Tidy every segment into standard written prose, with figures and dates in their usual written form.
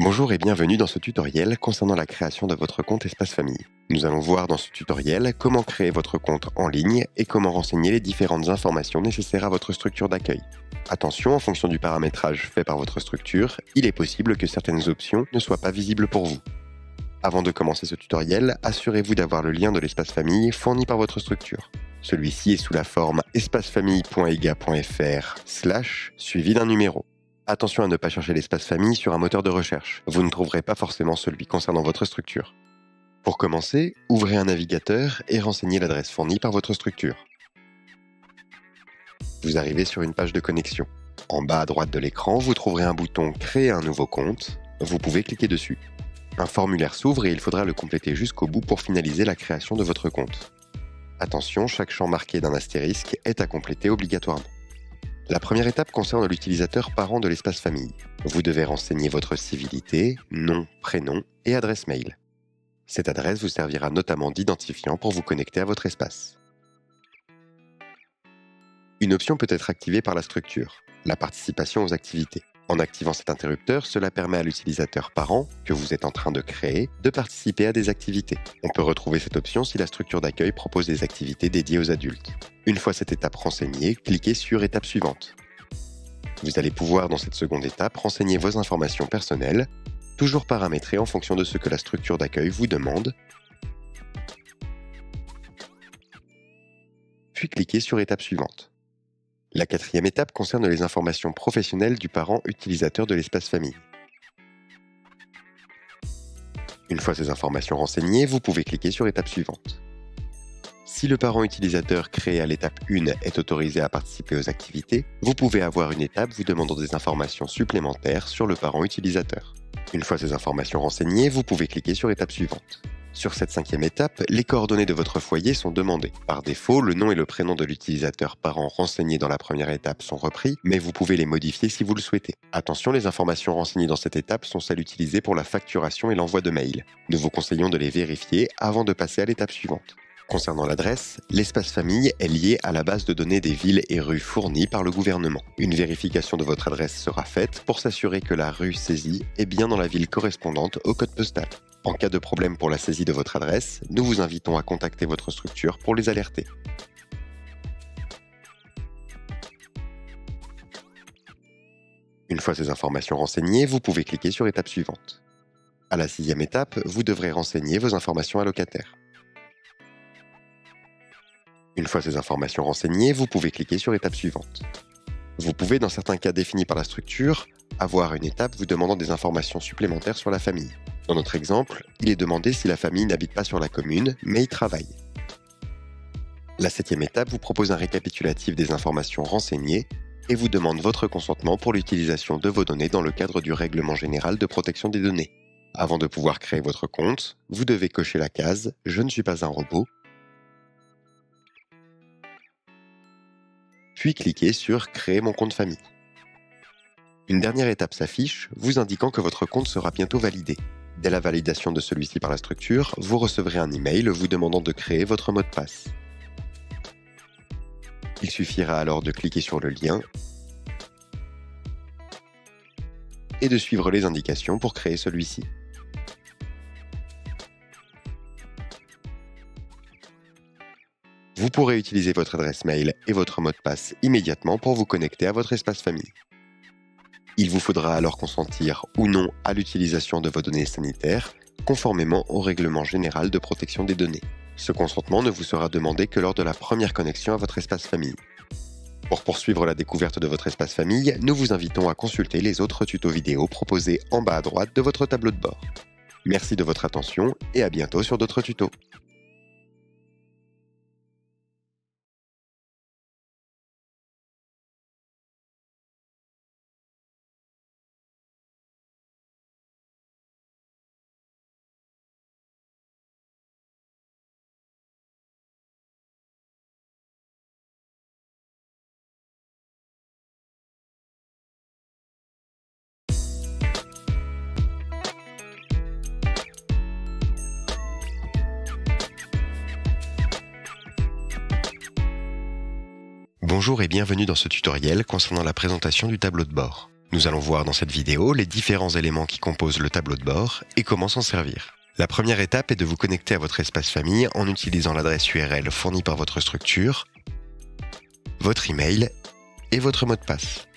Bonjour et bienvenue dans ce tutoriel concernant la création de votre compte Espace Famille. Nous allons voir dans ce tutoriel comment créer votre compte en ligne et comment renseigner les différentes informations nécessaires à votre structure d'accueil. Attention, en fonction du paramétrage fait par votre structure, il est possible que certaines options ne soient pas visibles pour vous. Avant de commencer ce tutoriel, assurez-vous d'avoir le lien de l'espace famille fourni par votre structure. Celui-ci est sous la forme espacefamille.ega.fr/ suivi d'un numéro. Attention à ne pas chercher l'espace famille sur un moteur de recherche. Vous ne trouverez pas forcément celui concernant votre structure. Pour commencer, ouvrez un navigateur et renseignez l'adresse fournie par votre structure. Vous arrivez sur une page de connexion. En bas à droite de l'écran, vous trouverez un bouton « Créer un nouveau compte ». Vous pouvez cliquer dessus. Un formulaire s'ouvre et il faudra le compléter jusqu'au bout pour finaliser la création de votre compte. Attention, chaque champ marqué d'un astérisque est à compléter obligatoirement. La première étape concerne l'utilisateur parent de l'espace famille. Vous devez renseigner votre civilité, nom, prénom et adresse mail. Cette adresse vous servira notamment d'identifiant pour vous connecter à votre espace. Une option peut être activée par la structure, la participation aux activités. En activant cet interrupteur, cela permet à l'utilisateur parent, que vous êtes en train de créer, de participer à des activités. On peut retrouver cette option si la structure d'accueil propose des activités dédiées aux adultes. Une fois cette étape renseignée, cliquez sur « Étape suivante ». Vous allez pouvoir, dans cette seconde étape, renseigner vos informations personnelles, toujours paramétrées en fonction de ce que la structure d'accueil vous demande, puis cliquez sur « Étape suivante ». La quatrième étape concerne les informations professionnelles du parent utilisateur de l'espace famille. Une fois ces informations renseignées, vous pouvez cliquer sur « Étape suivante ». Si le parent utilisateur créé à l'étape 1 est autorisé à participer aux activités, vous pouvez avoir une étape vous demandant des informations supplémentaires sur le parent utilisateur. Une fois ces informations renseignées, vous pouvez cliquer sur « Étape suivante ». Sur cette cinquième étape, les coordonnées de votre foyer sont demandées. Par défaut, le nom et le prénom de l'utilisateur parent renseignés dans la première étape sont repris, mais vous pouvez les modifier si vous le souhaitez. Attention, les informations renseignées dans cette étape sont celles utilisées pour la facturation et l'envoi de mails. Nous vous conseillons de les vérifier avant de passer à l'étape suivante. Concernant l'adresse, l'espace famille est lié à la base de données des villes et rues fournies par le gouvernement. Une vérification de votre adresse sera faite pour s'assurer que la rue saisie est bien dans la ville correspondante au code postal. En cas de problème pour la saisie de votre adresse, nous vous invitons à contacter votre structure pour les alerter. Une fois ces informations renseignées, vous pouvez cliquer sur « Étape suivante ». À la sixième étape, vous devrez renseigner vos informations allocataires. Une fois ces informations renseignées, vous pouvez cliquer sur « Étape suivante ». Vous pouvez, dans certains cas définis par la structure, avoir une étape vous demandant des informations supplémentaires sur la famille. Dans notre exemple, il est demandé si la famille n'habite pas sur la commune, mais y travaille. La septième étape vous propose un récapitulatif des informations renseignées et vous demande votre consentement pour l'utilisation de vos données dans le cadre du Règlement général de protection des données. Avant de pouvoir créer votre compte, vous devez cocher la case « Je ne suis pas un robot », puis cliquez sur « Créer mon compte famille ». Une dernière étape s'affiche, vous indiquant que votre compte sera bientôt validé. Dès la validation de celui-ci par la structure, vous recevrez un email vous demandant de créer votre mot de passe. Il suffira alors de cliquer sur le lien et de suivre les indications pour créer celui-ci. Vous pourrez utiliser votre adresse mail et votre mot de passe immédiatement pour vous connecter à votre espace famille. Il vous faudra alors consentir ou non à l'utilisation de vos données sanitaires, conformément au Règlement général de protection des données. Ce consentement ne vous sera demandé que lors de la première connexion à votre espace famille. Pour poursuivre la découverte de votre espace famille, nous vous invitons à consulter les autres tutos vidéo proposés en bas à droite de votre tableau de bord. Merci de votre attention et à bientôt sur d'autres tutos. Bonjour et bienvenue dans ce tutoriel concernant la présentation du tableau de bord. Nous allons voir dans cette vidéo les différents éléments qui composent le tableau de bord et comment s'en servir. La première étape est de vous connecter à votre espace famille en utilisant l'adresse URL fournie par votre structure, votre email et votre mot de passe.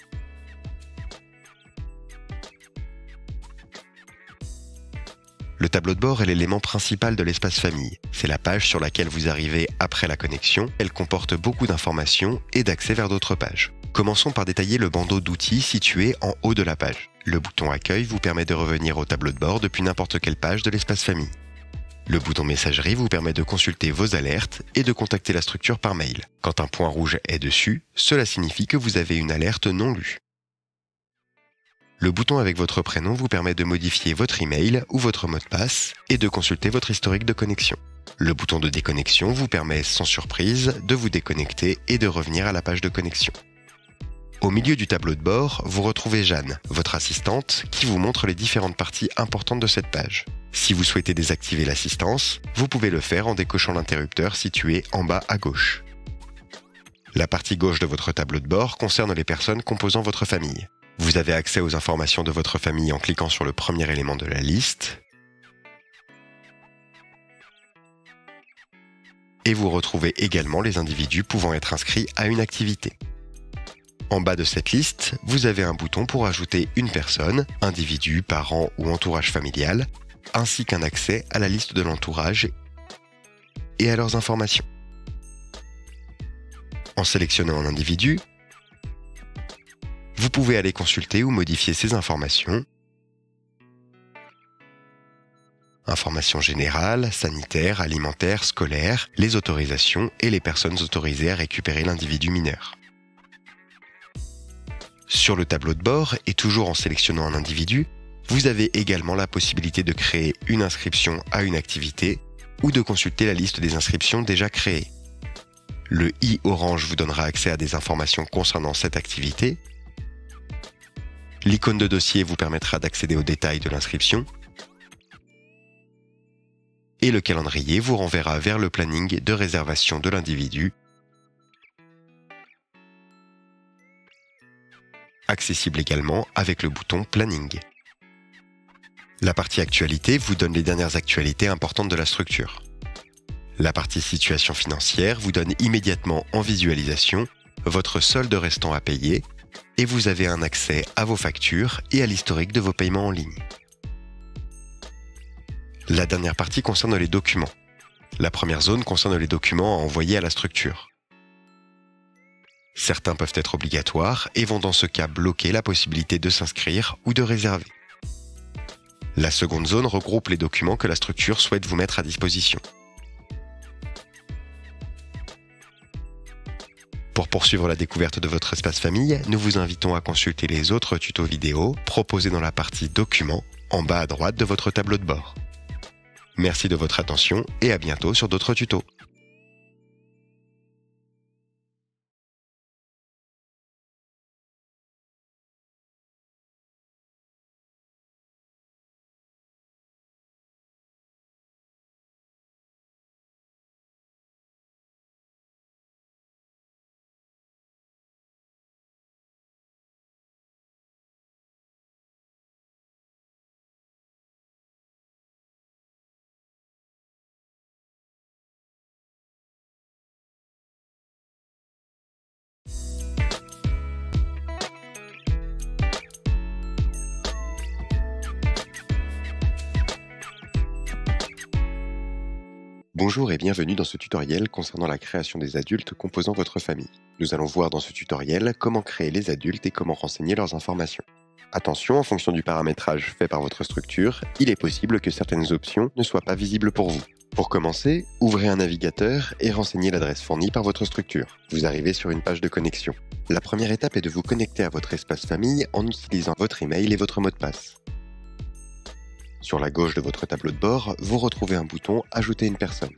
Le tableau de bord est l'élément principal de l'espace famille. C'est la page sur laquelle vous arrivez après la connexion. Elle comporte beaucoup d'informations et d'accès vers d'autres pages. Commençons par détailler le bandeau d'outils situé en haut de la page. Le bouton Accueil vous permet de revenir au tableau de bord depuis n'importe quelle page de l'espace famille. Le bouton Messagerie vous permet de consulter vos alertes et de contacter la structure par mail. Quand un point rouge est dessus, cela signifie que vous avez une alerte non lue. Le bouton avec votre prénom vous permet de modifier votre email ou votre mot de passe et de consulter votre historique de connexion. Le bouton de déconnexion vous permet, sans surprise, de vous déconnecter et de revenir à la page de connexion. Au milieu du tableau de bord, vous retrouvez Jeanne, votre assistante, qui vous montre les différentes parties importantes de cette page. Si vous souhaitez désactiver l'assistance, vous pouvez le faire en décochant l'interrupteur situé en bas à gauche. La partie gauche de votre tableau de bord concerne les personnes composant votre famille. Vous avez accès aux informations de votre famille en cliquant sur le premier élément de la liste. Et vous retrouvez également les individus pouvant être inscrits à une activité. En bas de cette liste, vous avez un bouton pour ajouter une personne, individu, parent ou entourage familial, ainsi qu'un accès à la liste de l'entourage et à leurs informations. En sélectionnant un individu, vous pouvez aller consulter ou modifier ces informations. Informations générales, sanitaires, alimentaires, scolaires, les autorisations et les personnes autorisées à récupérer l'individu mineur. Sur le tableau de bord, et toujours en sélectionnant un individu, vous avez également la possibilité de créer une inscription à une activité ou de consulter la liste des inscriptions déjà créées. Le i orange vous donnera accès à des informations concernant cette activité. L'icône de dossier vous permettra d'accéder aux détails de l'inscription. Et le calendrier vous renverra vers le planning de réservation de l'individu, accessible également avec le bouton Planning. La partie Actualité vous donne les dernières actualités importantes de la structure. La partie Situation financière vous donne immédiatement en visualisation votre solde restant à payer et vous avez un accès à vos factures et à l'historique de vos paiements en ligne. La dernière partie concerne les documents. La première zone concerne les documents à envoyer à la structure. Certains peuvent être obligatoires et vont dans ce cas bloquer la possibilité de s'inscrire ou de réserver. La seconde zone regroupe les documents que la structure souhaite vous mettre à disposition. Pour poursuivre la découverte de votre espace famille, nous vous invitons à consulter les autres tutos vidéo proposés dans la partie Documents en bas à droite de votre tableau de bord. Merci de votre attention et à bientôt sur d'autres tutos. Bonjour et bienvenue dans ce tutoriel concernant la création des adultes composant votre famille. Nous allons voir dans ce tutoriel comment créer les adultes et comment renseigner leurs informations. Attention, en fonction du paramétrage fait par votre structure, il est possible que certaines options ne soient pas visibles pour vous. Pour commencer, ouvrez un navigateur et renseignez l'adresse fournie par votre structure. Vous arrivez sur une page de connexion. La première étape est de vous connecter à votre espace famille en utilisant votre email et votre mot de passe. Sur la gauche de votre tableau de bord, vous retrouvez un bouton « Ajouter une personne ».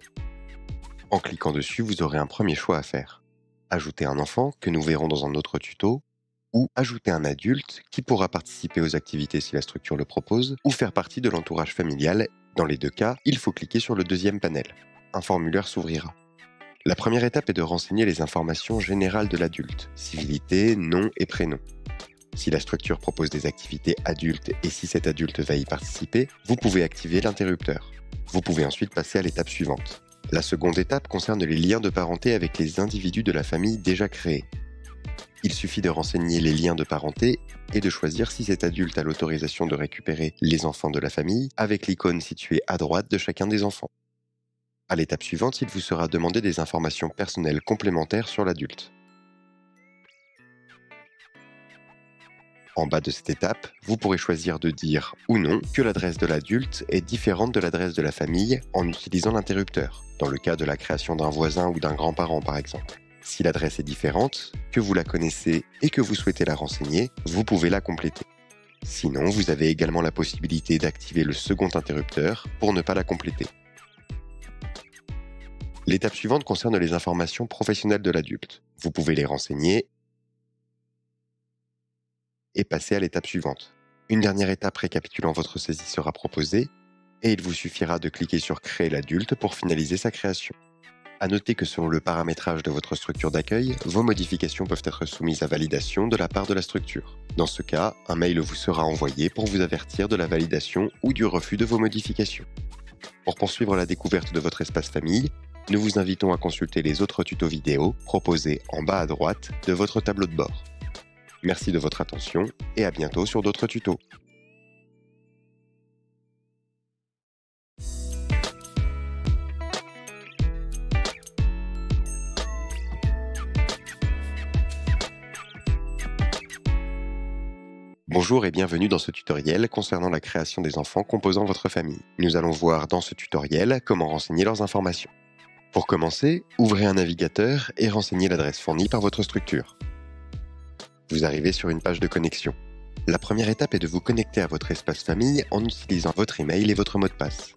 En cliquant dessus, vous aurez un premier choix à faire. Ajouter un enfant, que nous verrons dans un autre tuto, ou ajouter un adulte qui pourra participer aux activités si la structure le propose, ou faire partie de l'entourage familial. Dans les deux cas, il faut cliquer sur le deuxième panel. Un formulaire s'ouvrira. La première étape est de renseigner les informations générales de l'adulte, civilité, nom et prénom. Si la structure propose des activités adultes et si cet adulte va y participer, vous pouvez activer l'interrupteur. Vous pouvez ensuite passer à l'étape suivante. La seconde étape concerne les liens de parenté avec les individus de la famille déjà créés. Il suffit de renseigner les liens de parenté et de choisir si cet adulte a l'autorisation de récupérer les enfants de la famille avec l'icône située à droite de chacun des enfants. À l'étape suivante, il vous sera demandé des informations personnelles complémentaires sur l'adulte. En bas de cette étape, vous pourrez choisir de dire ou non que l'adresse de l'adulte est différente de l'adresse de la famille en utilisant l'interrupteur, dans le cas de la création d'un voisin ou d'un grand-parent par exemple. Si l'adresse est différente, que vous la connaissez et que vous souhaitez la renseigner, vous pouvez la compléter. Sinon, vous avez également la possibilité d'activer le second interrupteur pour ne pas la compléter. L'étape suivante concerne les informations professionnelles de l'adulte. Vous pouvez les renseigner et passer à l'étape suivante. Une dernière étape récapitulant votre saisie sera proposée et il vous suffira de cliquer sur Créer l'adulte pour finaliser sa création. À noter que selon le paramétrage de votre structure d'accueil, vos modifications peuvent être soumises à validation de la part de la structure. Dans ce cas, un mail vous sera envoyé pour vous avertir de la validation ou du refus de vos modifications. Pour poursuivre la découverte de votre espace famille, nous vous invitons à consulter les autres tutos vidéo proposés en bas à droite de votre tableau de bord. Merci de votre attention et à bientôt sur d'autres tutos. Bonjour et bienvenue dans ce tutoriel concernant la création des enfants composant votre famille. Nous allons voir dans ce tutoriel comment renseigner leurs informations. Pour commencer, ouvrez un navigateur et renseignez l'adresse fournie par votre structure. Vous arrivez sur une page de connexion. La première étape est de vous connecter à votre espace famille en utilisant votre email et votre mot de passe.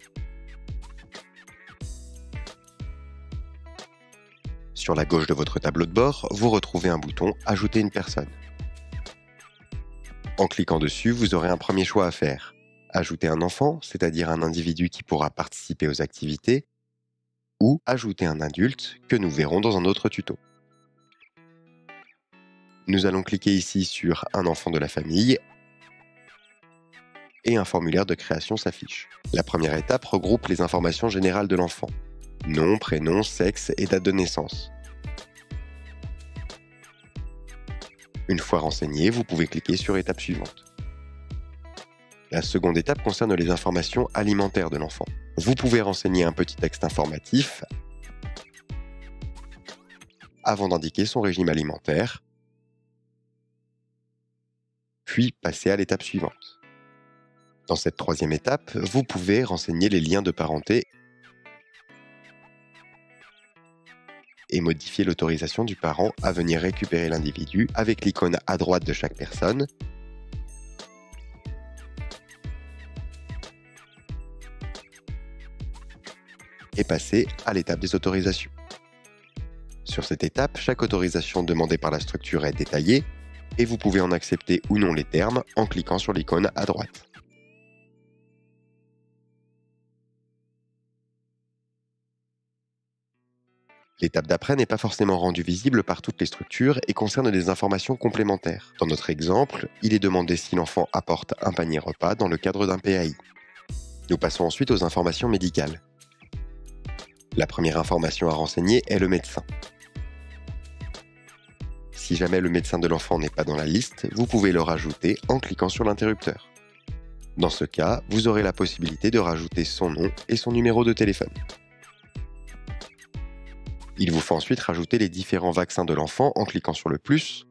Sur la gauche de votre tableau de bord, vous retrouvez un bouton « Ajouter une personne ». En cliquant dessus, vous aurez un premier choix à faire. Ajouter un enfant, c'est-à-dire un individu qui pourra participer aux activités, ou ajouter un adulte que nous verrons dans un autre tuto. Nous allons cliquer ici sur un enfant de la famille et un formulaire de création s'affiche. La première étape regroupe les informations générales de l'enfant. Nom, prénom, sexe et date de naissance. Une fois renseigné, vous pouvez cliquer sur étape suivante. La seconde étape concerne les informations alimentaires de l'enfant. Vous pouvez renseigner un petit texte informatif avant d'indiquer son régime alimentaire, puis passer à l'étape suivante. Dans cette troisième étape, vous pouvez renseigner les liens de parenté et modifier l'autorisation du parent à venir récupérer l'individu avec l'icône à droite de chaque personne et passer à l'étape des autorisations. Sur cette étape, chaque autorisation demandée par la structure est détaillée et vous pouvez en accepter ou non les termes en cliquant sur l'icône à droite. L'étape d'après n'est pas forcément rendue visible par toutes les structures et concerne des informations complémentaires. Dans notre exemple, il est demandé si l'enfant apporte un panier repas dans le cadre d'un PAI. Nous passons ensuite aux informations médicales. La première information à renseigner est le médecin. Si jamais le médecin de l'enfant n'est pas dans la liste, vous pouvez le rajouter en cliquant sur l'interrupteur. Dans ce cas, vous aurez la possibilité de rajouter son nom et son numéro de téléphone. Il vous faut ensuite rajouter les différents vaccins de l'enfant en cliquant sur le plus,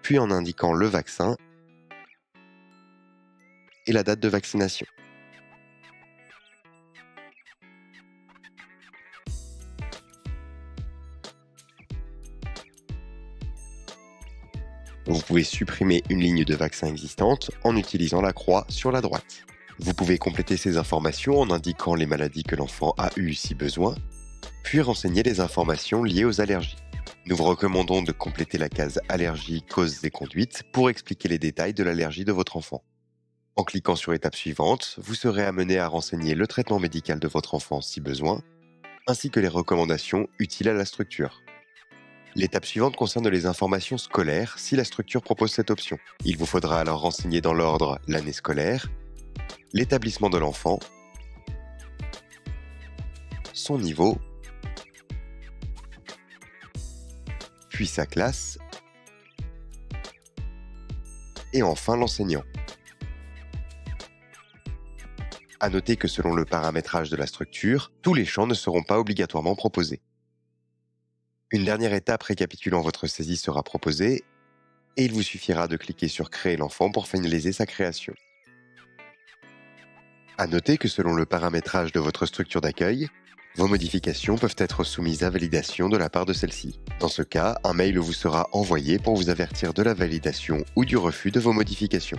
puis en indiquant le vaccin et la date de vaccination. Vous pouvez supprimer une ligne de vaccin existante en utilisant la croix sur la droite. Vous pouvez compléter ces informations en indiquant les maladies que l'enfant a eues si besoin, puis renseigner les informations liées aux allergies. Nous vous recommandons de compléter la case allergies, causes et conduites pour expliquer les détails de l'allergie de votre enfant. En cliquant sur étape suivante, vous serez amené à renseigner le traitement médical de votre enfant si besoin, ainsi que les recommandations utiles à la structure. L'étape suivante concerne les informations scolaires si la structure propose cette option. Il vous faudra alors renseigner dans l'ordre l'année scolaire, l'établissement de l'enfant, son niveau, puis sa classe, et enfin l'enseignant. À noter que selon le paramétrage de la structure, tous les champs ne seront pas obligatoirement proposés. Une dernière étape récapitulant votre saisie sera proposée et il vous suffira de cliquer sur Créer l'enfant pour finaliser sa création. À noter que selon le paramétrage de votre structure d'accueil, vos modifications peuvent être soumises à validation de la part de celle-ci. Dans ce cas, un mail vous sera envoyé pour vous avertir de la validation ou du refus de vos modifications.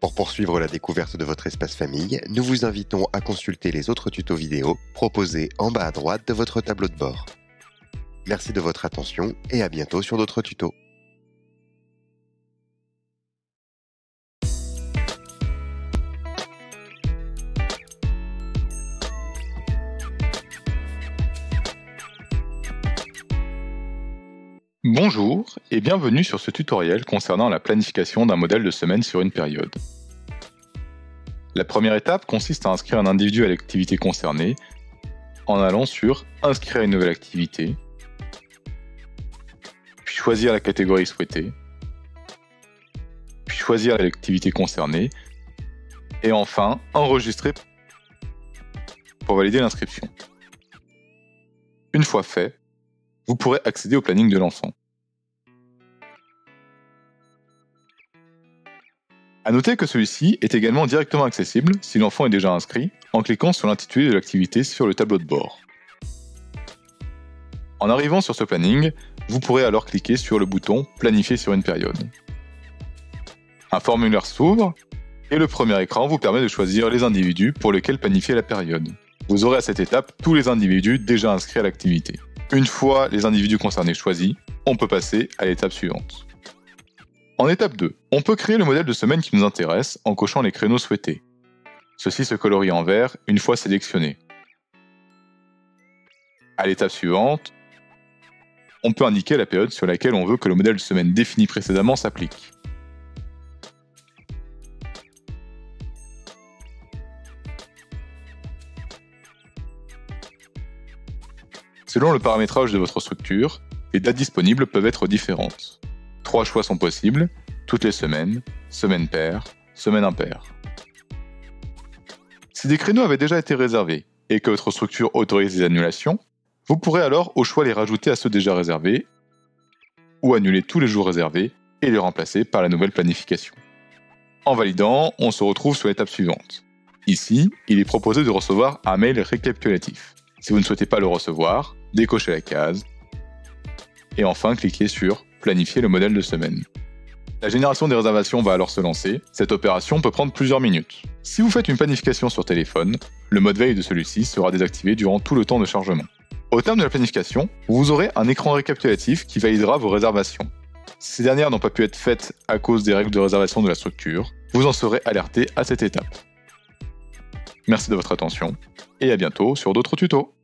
Pour poursuivre la découverte de votre espace famille, nous vous invitons à consulter les autres tutos vidéo proposés en bas à droite de votre tableau de bord. Merci de votre attention et à bientôt sur d'autres tutos. Bonjour et bienvenue sur ce tutoriel concernant la planification d'un modèle de semaine sur une période. La première étape consiste à inscrire un individu à l'activité concernée en allant sur « Inscrire une nouvelle activité », puis choisir la catégorie souhaitée, puis choisir l'activité concernée, et enfin enregistrer pour valider l'inscription. Une fois fait, vous pourrez accéder au planning de l'enfant. À noter que celui-ci est également directement accessible si l'enfant est déjà inscrit en cliquant sur l'intitulé de l'activité sur le tableau de bord. En arrivant sur ce planning, vous pourrez alors cliquer sur le bouton « Planifier sur une période ». Un formulaire s'ouvre et le premier écran vous permet de choisir les individus pour lesquels planifier la période. Vous aurez à cette étape tous les individus déjà inscrits à l'activité. Une fois les individus concernés choisis, on peut passer à l'étape suivante. En étape 2, on peut créer le modèle de semaine qui nous intéresse en cochant les créneaux souhaités. Ceux-ci se colorient en vert une fois sélectionnés. À l'étape suivante, on peut indiquer la période sur laquelle on veut que le modèle de semaine défini précédemment s'applique. Selon le paramétrage de votre structure, les dates disponibles peuvent être différentes. 3 choix sont possibles, toutes les semaines, semaine paire, semaine impaire. Si des créneaux avaient déjà été réservés et que votre structure autorise les annulations, vous pourrez alors au choix les rajouter à ceux déjà réservés ou annuler tous les jours réservés et les remplacer par la nouvelle planification. En validant, on se retrouve sur l'étape suivante. Ici, il est proposé de recevoir un mail récapitulatif. Si vous ne souhaitez pas le recevoir, décochez la case et enfin cliquez sur « Planifier le modèle de semaine ». La génération des réservations va alors se lancer. Cette opération peut prendre plusieurs minutes. Si vous faites une planification sur téléphone, le mode veille de celui-ci sera désactivé durant tout le temps de chargement. Au terme de la planification, vous aurez un écran récapitulatif qui validera vos réservations. Si ces dernières n'ont pas pu être faites à cause des règles de réservation de la structure, vous en serez alerté à cette étape. Merci de votre attention et à bientôt sur d'autres tutos.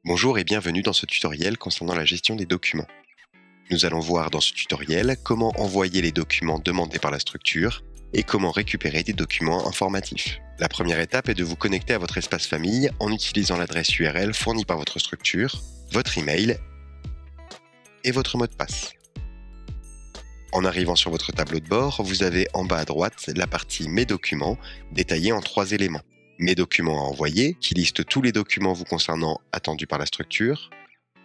Bonjour et bienvenue dans ce tutoriel concernant la gestion des documents. Nous allons voir dans ce tutoriel comment envoyer les documents demandés par la structure et comment récupérer des documents informatifs. La première étape est de vous connecter à votre espace famille en utilisant l'adresse URL fournie par votre structure, votre email et votre mot de passe. En arrivant sur votre tableau de bord, vous avez en bas à droite la partie Mes documents, détaillée en 3 éléments. Mes documents à envoyer, qui liste tous les documents vous concernant attendus par la structure.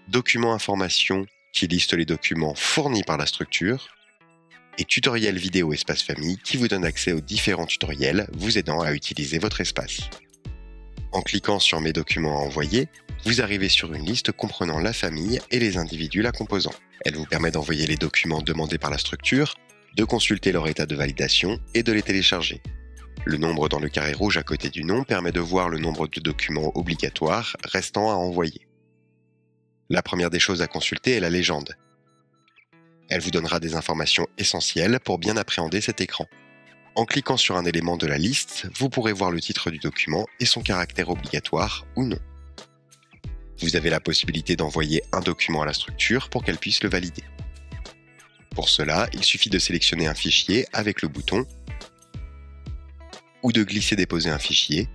Documents information, qui liste les documents fournis par la structure. Et tutoriel vidéo espace famille, qui vous donne accès aux différents tutoriels vous aidant à utiliser votre espace. En cliquant sur Mes documents à envoyer, vous arrivez sur une liste comprenant la famille et les individus la composant. Elle vous permet d'envoyer les documents demandés par la structure, de consulter leur état de validation et de les télécharger. Le nombre dans le carré rouge à côté du nom permet de voir le nombre de documents obligatoires restant à envoyer. La première des choses à consulter est la légende. Elle vous donnera des informations essentielles pour bien appréhender cet écran. En cliquant sur un élément de la liste, vous pourrez voir le titre du document et son caractère obligatoire ou non. Vous avez la possibilité d'envoyer un document à la structure pour qu'elle puisse le valider. Pour cela, il suffit de sélectionner un fichier avec le bouton ou de glisser-déposer un fichier,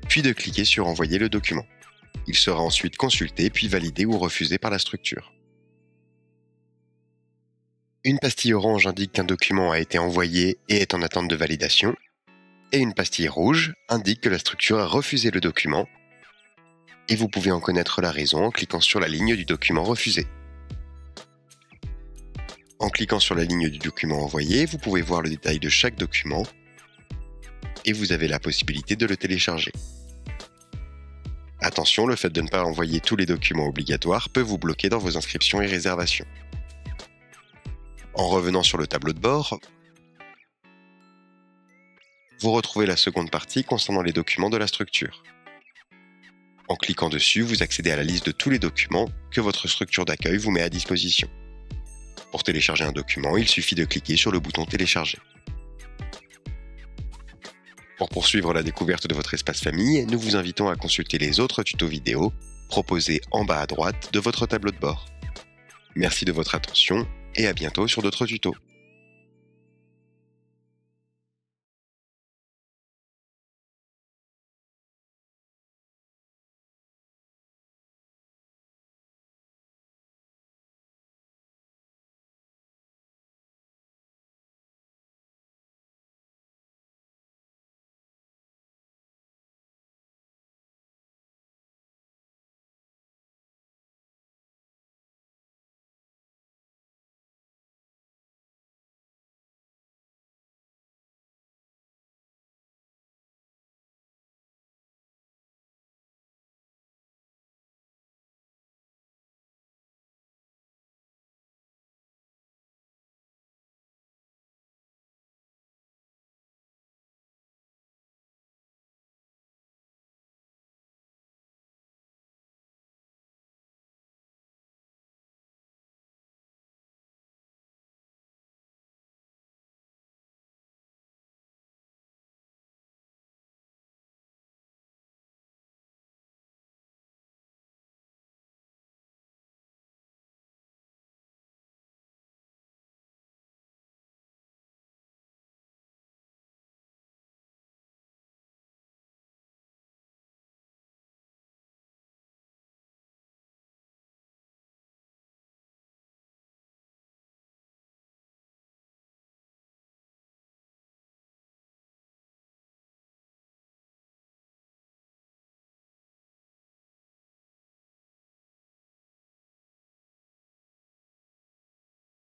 puis de cliquer sur Envoyer le document. Il sera ensuite consulté puis validé ou refusé par la structure. Une pastille orange indique qu'un document a été envoyé et est en attente de validation, et une pastille rouge indique que la structure a refusé le document, et vous pouvez en connaître la raison en cliquant sur la ligne du document refusé. En cliquant sur la ligne du document envoyé, vous pouvez voir le détail de chaque document, et vous avez la possibilité de le télécharger. Attention, le fait de ne pas envoyer tous les documents obligatoires peut vous bloquer dans vos inscriptions et réservations. En revenant sur le tableau de bord, vous retrouvez la seconde partie concernant les documents de la structure. En cliquant dessus, vous accédez à la liste de tous les documents que votre structure d'accueil vous met à disposition. Pour télécharger un document, il suffit de cliquer sur le bouton Télécharger. Pour poursuivre la découverte de votre espace famille, nous vous invitons à consulter les autres tutos vidéo proposés en bas à droite de votre tableau de bord. Merci de votre attention et à bientôt sur d'autres tutos.